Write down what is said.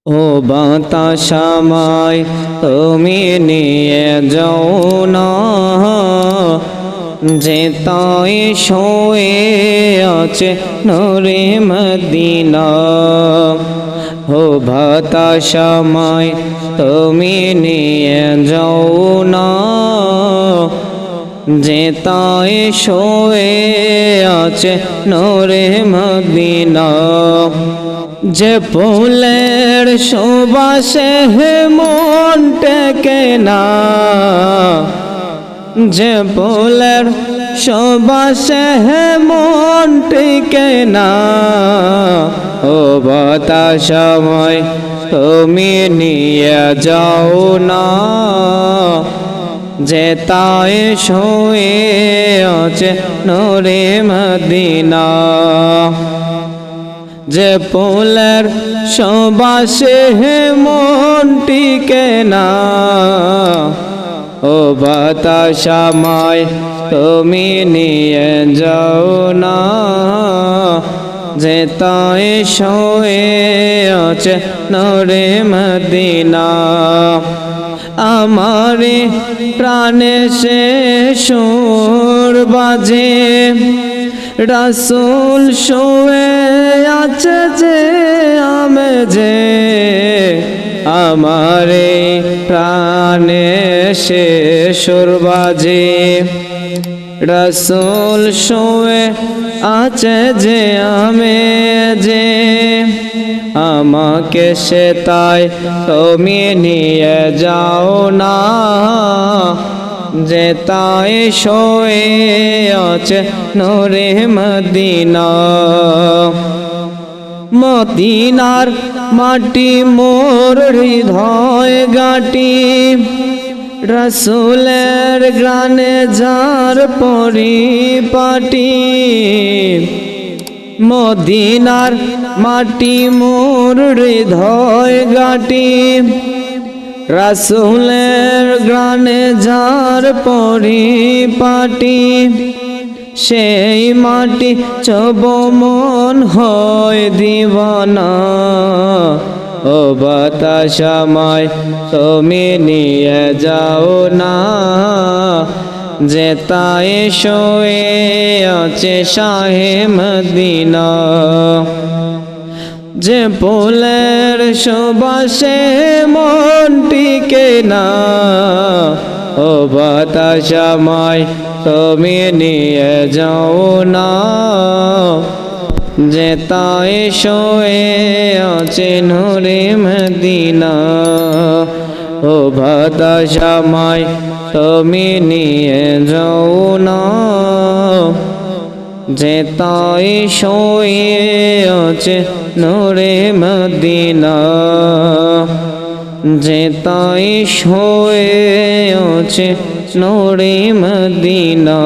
ও বাতাস আমায় তুমি নিয়ে যাও না, যে তাই শুয়ে আছে নূরে মদিনা। ও বাতাস আমায় তুমি নিয়ে যাও না, যে তাই শুয়ে আছে নূরে মদিনা। যে ফুলের সুবাসে মন টেকে না, যে ফুলের সুবাসে মন টেকে না। ও বাতাস আমায় তুমি নিয়ে যাও না, যে তাই শুয়ে আছে নূরে মদিনা। যে ফুলের সুবাসে মন টিকে না, ও বাতাস আমায় তুমি নিয়ে যাও না, যে তাই শুয়ে আছে নূরে মদিনা। আমারে প্রাণে সে সুর বাজে, রাসূল শুয়ে আছে যে আমি যে। আমারে প্রাণে সে সুর বাজে, রাসূল শুয়ে আছে যে আমি যে। আমাকে সে তাই তুমি নিয়ে যাও না, যে তাই শুয়ে আছে নূরে মদিনা। মদিনার মাটি মোর হৃদয় গাটি, রাসূলের গানে যার পরিপাটি। মদিনার মাটি মোর হৃদয় গাটি, রাসূলের গানে যার পরিপাটি। সেই মাটি চব মন হয় দিওয়ানা। ও বাতাস আমায় তুমি নিয়ে যাও না, যে তাই শুয়ে আছে শাহে মদিনা। যে ফুলের সুবাসে মন টিকে না, ও বাতাস আমায় তুমি নিয়ে যাও না, যে তাই শুয়ে আছে নূরে মদিনা। ও বাতাস আমায় তুমি নিয়ে যাও না, যে তাই শুয়ে আছে নূরে মদিনা। যে তাই শুয়ে আছে নূরে মদিনা।